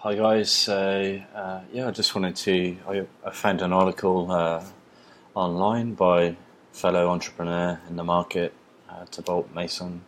Hi guys. Yeah, I just wanted to. I found an article online by a fellow entrepreneur in the market, Bolt Mason.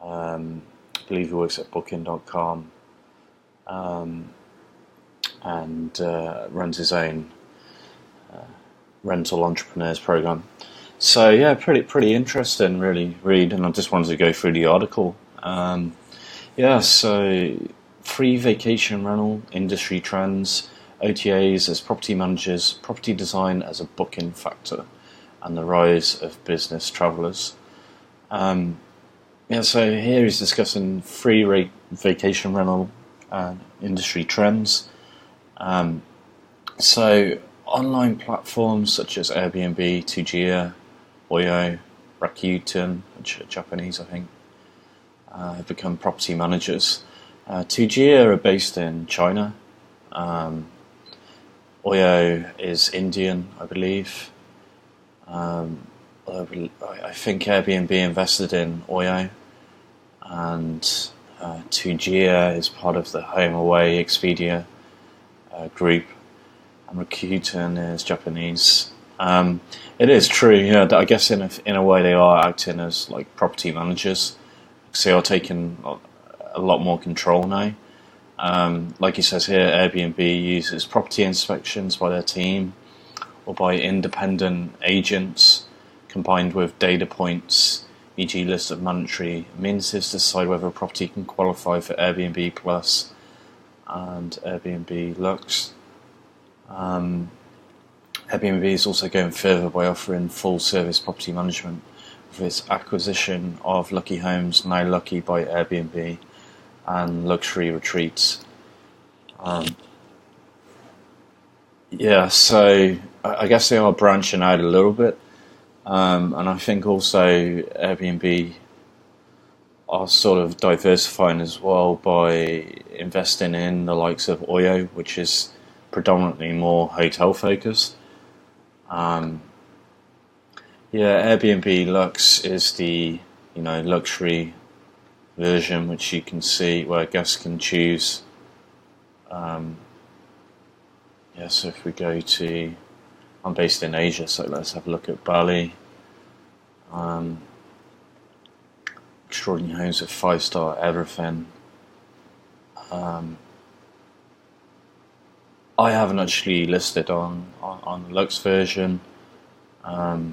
I believe he works at Booking.com, and runs his own rental entrepreneurs program. So yeah, pretty interesting, really read, and I just wanted to go through the article. Yeah, so free vacation rental industry trends, OTAs as property managers, property design as a booking factor, and the rise of business travellers. Um, yeah, so here he's discussing vacation rental industry trends. Um, so online platforms such as Airbnb, Tugia, Oyo, Rakuten, which are Japanese, I think, have become property managers. Tugia are based in China. Um, Oyo is Indian, I believe. Um, I think Airbnb invested in Oyo, and Tugia is part of the HomeAway Expedia group, and Rakuten is Japanese. It is true, yeah. I guess in a way they are acting as like property managers, because they are taking a lot more control now. Like he says here, Airbnb uses property inspections by their team or by independent agents combined with data points, e.g. list of mandatory amenities to decide whether a property can qualify for Airbnb Plus and Airbnb Lux. Airbnb is also going further by offering full service property management with its acquisition of Lucky Homes, now Lucky by Airbnb, and Luxury Retreats. Yeah, so I guess they are branching out a little bit, and I think also Airbnb are sort of diversifying as well by investing in the likes of Oyo, which is predominantly more hotel focused. Um, yeah, Airbnb Lux is the luxury version, which you can see where guests can choose. Yeah, so if we go to, I'm based in Asia, so let's have a look at Bali. Um, Extraordinary homes with 5-star everything. Um, I haven't actually listed on the Lux version. I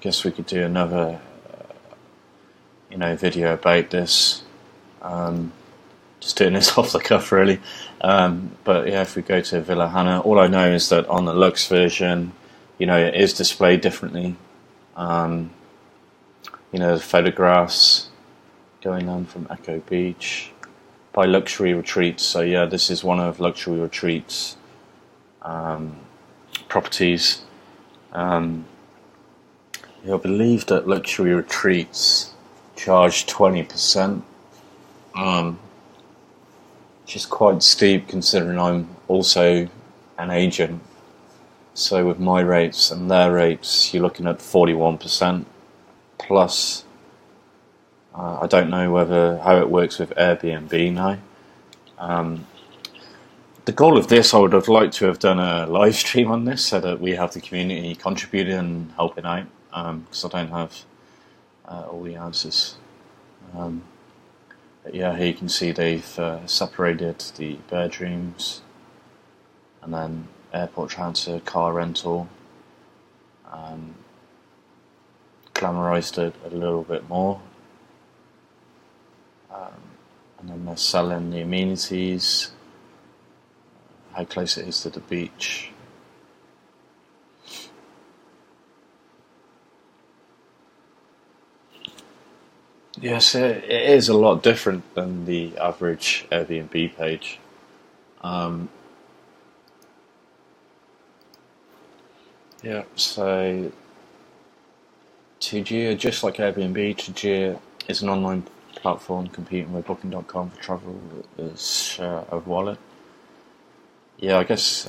guess we could do another video about this. Just doing this off the cuff, really. But yeah, if we go to Villa Hana, all I know is that on the Lux version, it is displayed differently. The photographs going on from Echo Beach by Luxury Retreats. So yeah, this is one of Luxury Retreats' properties. I believe that Luxury Retreats charge 20%. Which is quite steep considering I'm also an agent. So with my rates and their rates, you're looking at 41%. Plus, I don't know how it works with Airbnb now. The goal of this, I would have liked to have done a live stream on this so that we have the community contributing and helping out, because I don't have all the answers. But yeah, here you can see they've separated the bedrooms, and then airport transfer, car rental, glamorized it a little bit more, and then they're selling the amenities, how close it is to the beach. Yes, it is a lot different than the average Airbnb page. Um, yeah, so Tugia, just like Airbnb, Tugia is an online platform competing with Booking.com for travelers' share of wallet. Yeah, I guess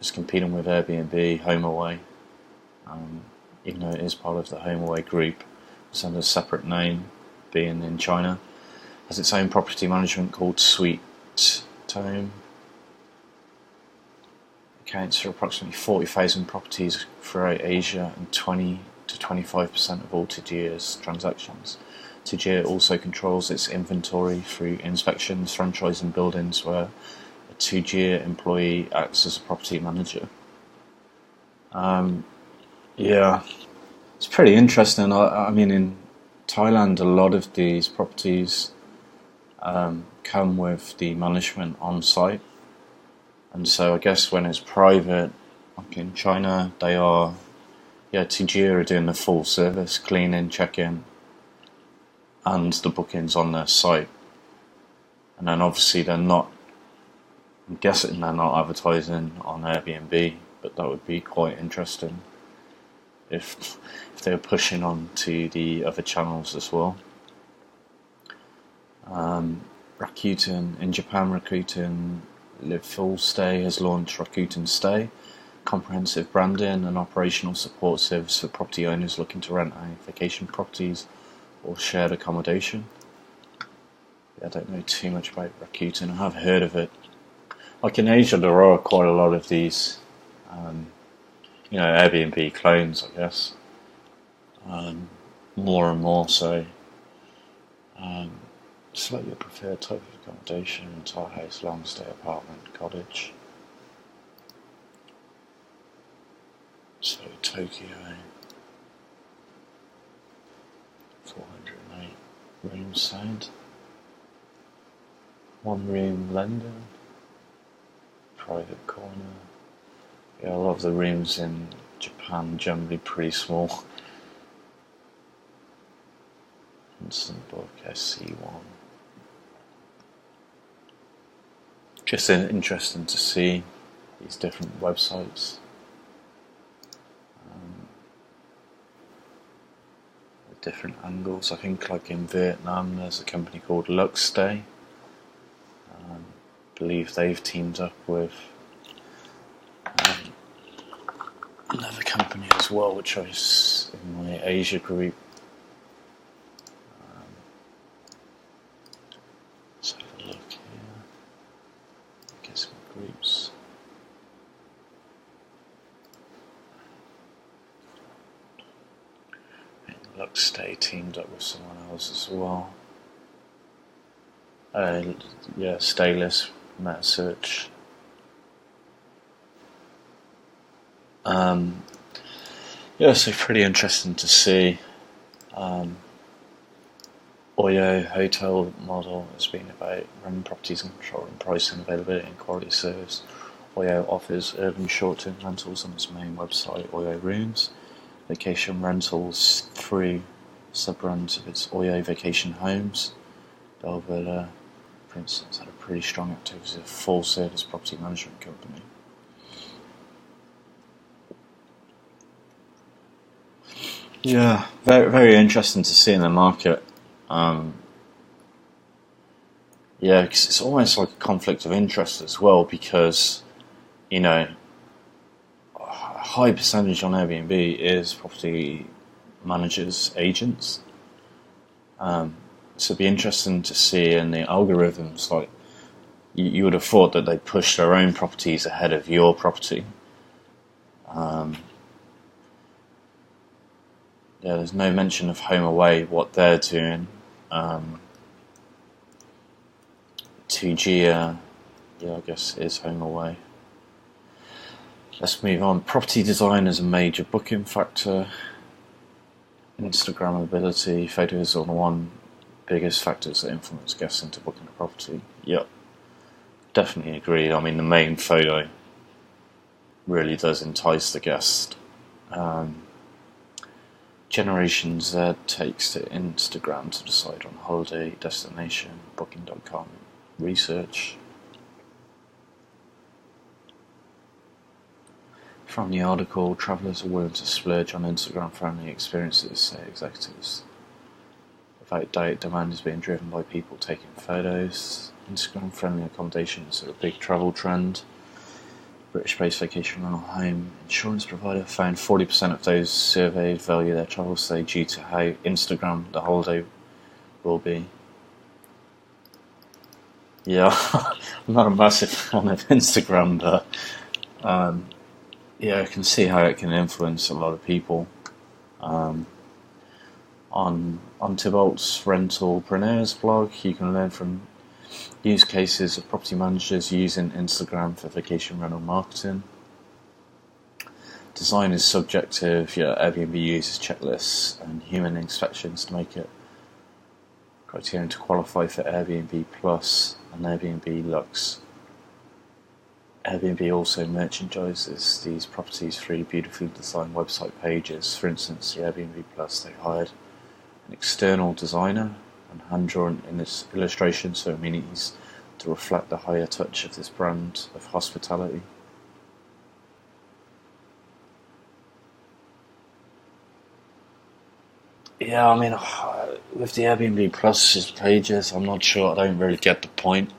it's competing with Airbnb, HomeAway, even though it is part of the HomeAway group. It's under a separate name, being in China. has its own property management called Sweet Tome. Accounts for approximately 40,000 properties throughout Asia and 20 to 25% of all Tajia's transactions. Tajia also controls its inventory through inspections, franchising buildings where a Tajia employee acts as a property manager. Yeah, it's pretty interesting. I mean, in Thailand, a lot of these properties come with the management on site. And so I guess when it's private, like in China, Tajia are doing the full service, cleaning, check-in, and the bookings on their site. And then obviously I'm guessing they're not advertising on Airbnb, but that would be quite interesting if they were pushing on to the other channels as well. Rakuten, in Japan, Rakuten Live Full Stay has launched Rakuten Stay, comprehensive branding and operational support service for property owners looking to rent out vacation properties or shared accommodation. I don't know too much about Rakuten. I have heard of it. Like in Asia, there are quite a lot of these, Airbnb clones, I guess. More and more so. Select your preferred type of accommodation: entire house, long stay, apartment, cottage. So Tokyo, 408 rooms sound. One room London, private corner. Yeah, a lot of the rooms in Japan generally pretty small. Instant Book SC1. Just interesting to see these different websites. With different angles. I think like in Vietnam there's a company called Luxstay. I believe they've teamed up with another company as well, which I was in my Asia group. Let's have a look here. Get some groups. Luxstay teamed up with someone else as well. Stayless, Meta Search. So pretty interesting to see. Oyo hotel model has been about running properties and controlling pricing, availability and quality of service. Oyo offers urban short-term rentals on its main website, Oyo Rooms. Vacation rentals through sub-brands of its Oyo Vacation Homes. Belvilla, for instance, had a pretty strong activity as a full-service property management company. Yeah, very, very interesting to see in the market. Because it's almost like a conflict of interest as well, because, a high percentage on Airbnb is property managers, agents. So it'd be interesting to see in the algorithms, like, you would have thought that they push their own properties ahead of your property. There's no mention of Home Away, what they're doing. Tajia, I guess is Home Away. Let's move on. Property design is a major booking factor. Instagrammability, photos are one biggest factors that influence guests into booking a property. Yep, definitely agree. I mean, the main photo really does entice the guest. Generation Z takes to Instagram to decide on holiday destination. Booking.com research. From the article, travellers are willing to splurge on Instagram-friendly experiences, say executives. Without doubt, demand is being driven by people taking photos. Instagram-friendly accommodations are a big travel trend. British-based vacation rental home insurance provider found 40% of those surveyed value their travel stay due to how Instagram the holiday will be. Yeah, I'm not a massive fan of Instagram, but yeah, I can see how it can influence a lot of people. Um, on Tybalt's Rentalpreneurs blog, you can learn from use cases of property managers using Instagram for vacation rental marketing. Design is subjective. Yeah, Airbnb uses checklists and human inspections to make it criterion to qualify for Airbnb Plus and Airbnb Lux. Airbnb also merchandises these properties through beautifully designed website pages. For instance, the Airbnb Plus, they hired an external designer and hand-drawn illustrations for amenities to reflect the higher touch of this brand of hospitality. Yeah, I mean, with the Airbnb Plus pages, I'm not sure. I don't really get the point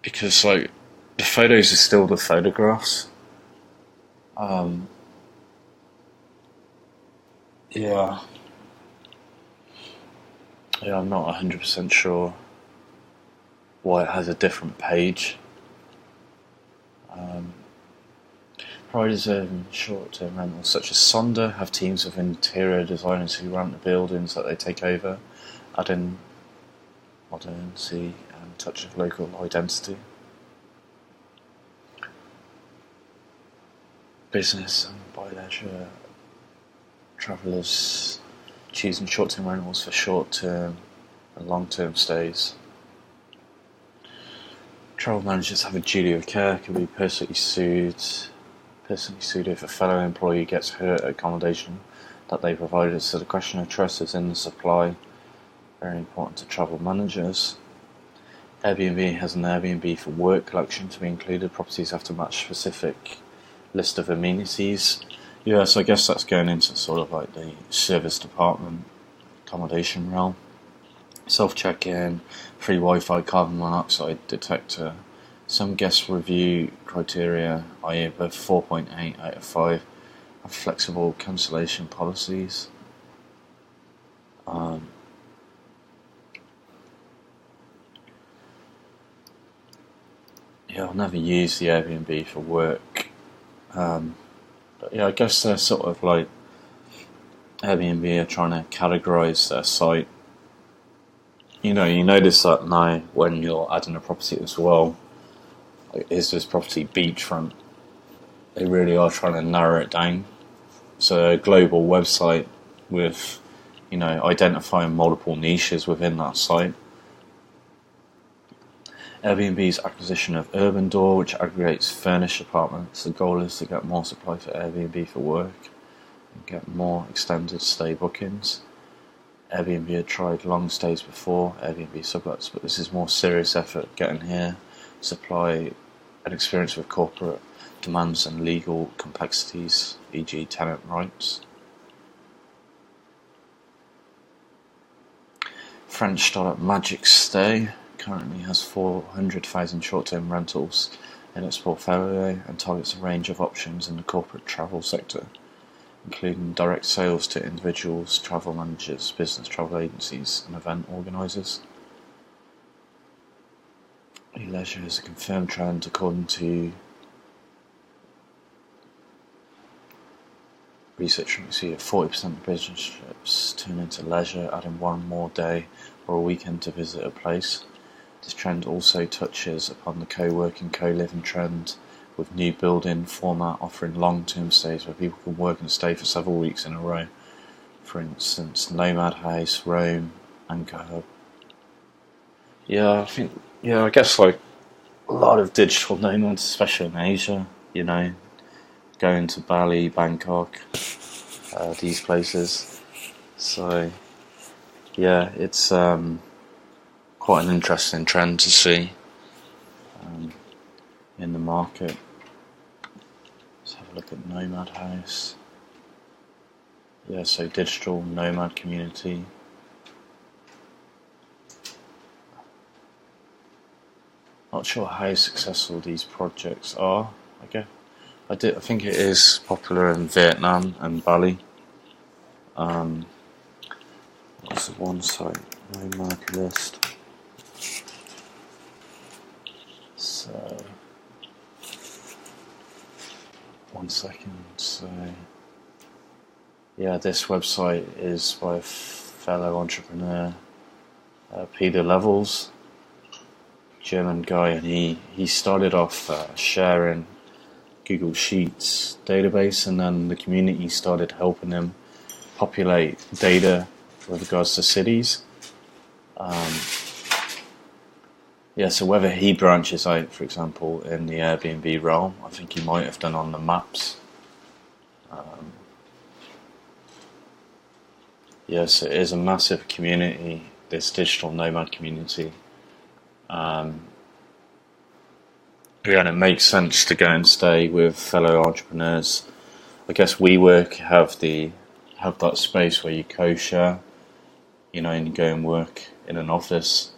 because, like, the photos are still the photographs. Um, yeah, yeah, I'm not 100% sure why it has a different page. Um, Providers of short-term rentals such as Sonder have teams of interior designers who rent the buildings that they take over, adding modernity and a touch of local identity. Business and by leisure travellers choosing short-term rentals for short-term and long-term stays. Travel managers have a duty of care, can be personally sued if a fellow employee gets hurt at accommodation that they provided, so the question of trust is in the supply, very important to travel managers. Airbnb has an Airbnb for work collection to be included. Properties have to match specific list of amenities. Yeah, so I guess that's going into sort of like the service department accommodation realm. Self-check-in, free Wi-Fi, carbon monoxide detector. Some guest review criteria, i.e. above 4.8 out of 5, have flexible cancellation policies. Yeah, I'll never use the Airbnb for work. But yeah, I guess they're sort of like Airbnb are trying to categorize their site. You know, you notice that now when you're adding a property as well. Like, is this property beachfront? They really are trying to narrow it down. So a global website with, you know, identifying multiple niches within that site. Airbnb's acquisition of Urban Door, which aggregates furnished apartments. The goal is to get more supply for Airbnb for work and get more extended stay bookings. Airbnb had tried long stays before, Airbnb sublets, but this is more serious effort getting here. Supply and experience with corporate demands and legal complexities, e.g. tenant rights. French startup Magic Stay currently has 400,000 short-term rentals in its portfolio and targets a range of options in the corporate travel sector, including direct sales to individuals, travel managers, business travel agencies and event organisers. Leisure is a confirmed trend according to research from 40% of business trips turn into leisure, adding one more day or a weekend to visit a place. This trend also touches upon the co-working, co-living trend, with new building format offering long-term stays where people can work and stay for several weeks in a row. For instance, Nomad House, Rome, Anchor Hub. Yeah, I guess like a lot of digital nomads, especially in Asia, you know, going to Bali, Bangkok, these places. So, yeah, it's quite an interesting trend to see in the market. Let's have a look at Nomad House. Yeah, so digital nomad community. Not sure how successful these projects are. I think it is popular in Vietnam and Bali. What's the one site? Nomad list. one second. So, yeah, this website is by a fellow entrepreneur, Peter Levels, German guy, and he started off sharing Google Sheets database, and then the community started helping him populate data with regards to cities. Yeah, so whether he branches out, for example, in the Airbnb realm, I think he might have done on the maps. Yes, it is a massive community, this digital nomad community. Yeah, and it makes sense to go and stay with fellow entrepreneurs. I guess WeWork have that space where you co-share, and you go and work in an office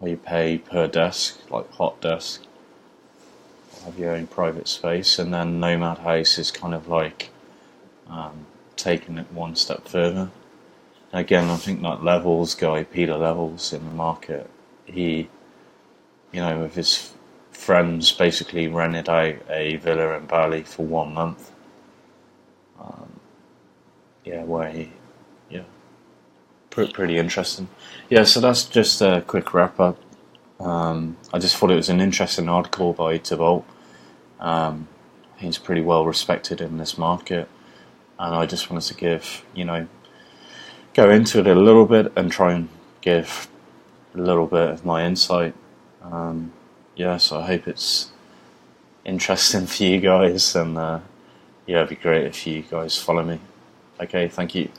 where you pay per desk, like hot desk, have your own private space. And then Nomad House is kind of like taking it one step further. And again, I think that Levels guy, Peter Levels in the market, he, with his friends, basically rented out a villa in Bali for 1 month. Pretty interesting. Yeah, so that's just a quick wrap up. I just thought it was an interesting article by Tavolt. He's pretty well respected in this market, and I just wanted to go into it a little bit and try and give a little bit of my insight. So I hope it's interesting for you guys, and it'd be great if you guys follow me. Okay, thank you.